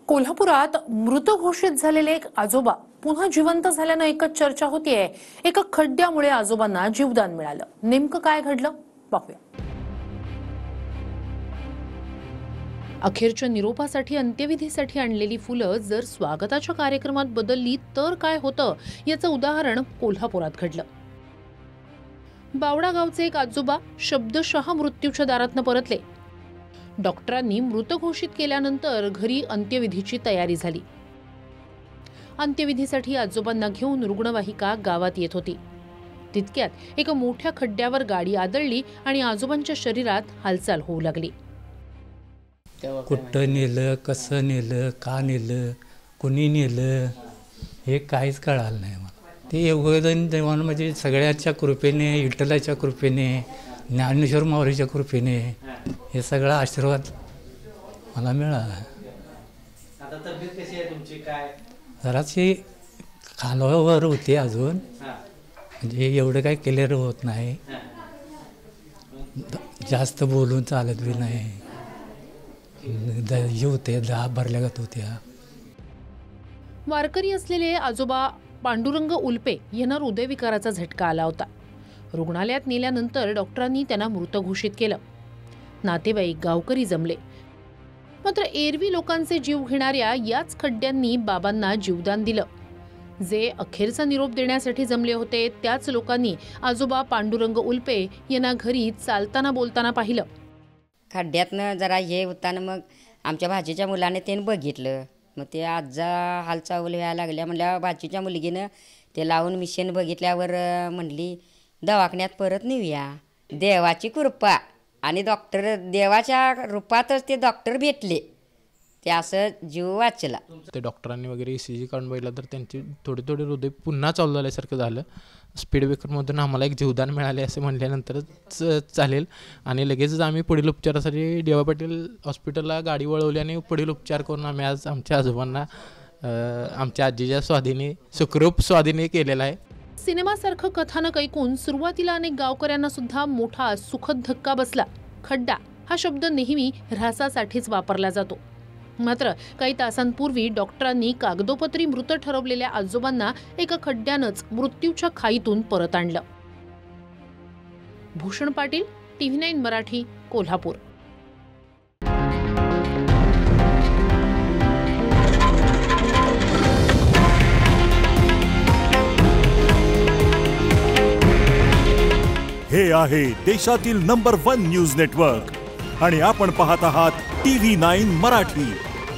कोल्हापुरात मृत घोषित झालेले एक आजोबा पुन्हा जिवंत झाल्यानं एकच चर्चा होतीये। एका खड्ड्यामुळे आजोबांना जीवदान मिळालं। नेमकं काय घडलं पाहूया। अखेरच्या निरोपासाठी अंत्यविधीसाठी आणलेली फुलं जर स्वागताच्या कार्यक्रमात बदलली तर काय होतं याचं उदाहरण कोल्हापुरात घडलं। बावडा गावचे एक आजोबा शब्दशः मृत्यूच्या दारातनं परतले। डॉक्टरांनी मृत घोषित केल्यानंतर घरी अंत्यविधीची तयारी झाली। अंत्यविधीसाठी आजोबांना घेऊन रुग्णवाहिका गावात येत होती। तितक्यात एका मोठ्या खड्ड्यावर गाडी आदळली आणि आजोबांच्या शरीरात हालचाल होऊ लागली। कुठं नेलं, कसं नेलं, का नेलं, कुणी नेलं हे काहीच कळालं नाही मला। ते योगदान देवानं म्हणजे सगळ्यांच्या कृपेने, विठ्ठलाच्या कृपेने, ज्ञानेश्वर माऊलीच्या कृपेने हे सगळा आशीर्वाद मला मिळाला। आता तब्येत कशी आहे तुमची? काय जराशी खालावर होती अजून, म्हणजे एवढं काही क्लिअर होत नाही, जास्त बोलून चालत बी नाही, होते दहा भरल्यागत होत्या। वारकरी असलेले आजोबा पांडुरंग उल्पे यांना हृदयविकाराचा झटका आला होता। रुग्णालयात नेल्यानंतर डॉक्टरांनी त्यांना मृत घोषित केलं। नातेवाईक गावकरी जमले, मात्र एरवी लोकांचे जीव घेणाऱ्या याच खड्ड्यांनी बाबांना जीवदान दिलं। जे अखेरचा निरोप देण्यासाठी जमले होते त्याच लोकांनी आजोबा पांडुरंग उल्पे यांना घरी चालताना बोलताना पाहिलं। खड्ड्यातनं जरा हे होताना मग आमच्या भाचीच्या मुलाने त्यानं बघितलं। मग ते आजा हालचाल व्हायला लागल्या म्हणल्यावर भाचीच्या मुलगीनं ते लावून मिशन बघितल्यावर म्हणली दवाखान्यात परत नेऊया। देवाची कृपा आणि डॉक्टर देवाच्या रूपातच ते डॉक्टर भेटले, ते असं जीव वाचला। ते डॉक्टरांनी वगैरे ECG काढून बघितलं तर त्यांची थोडे हृदय पुन्हा चालू झाल्यासारखं झालं। स्पीड ब्रेकरमधून आम्हाला एक जीवदान मिळाले असे म्हटल्यानंतरच चालेल आणि लगेचच आम्ही पुढील उपचारासाठी DY पाटील हॉस्पिटलला गाडी वळवली आणि पुढील उपचार करून आम्ही आज आमच्या आजोबांना आमच्या आजीच्या स्वाधीने सुखरूप स्वाधीने केलेला आहे। सिनेमासारखं कथानक ऐकून सुरुवातीला अनेक गावकऱ्यांना सुद्धा मोठा सुखद धक्का बसला। खड्डा हा शब्द नेहमी ऱ्हासासाठीच वापरला जातो, मात्र काही तासांपूर्वी डॉक्टरांनी कागदोपत्री मृत ठरवलेल्या आजोबांना एका खड्ड्यानंच मृत्यूच्या खाईतून परत आणलं। भूषण पाटील, TV9 मराठी, कोल्हापूर। हे आहे देशातील नंबर 1 न्यूज नेटवर्क आणि आपण पाहत आहात TV9 मराठी।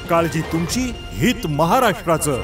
काळजी तुमची, हित महाराष्ट्राचं।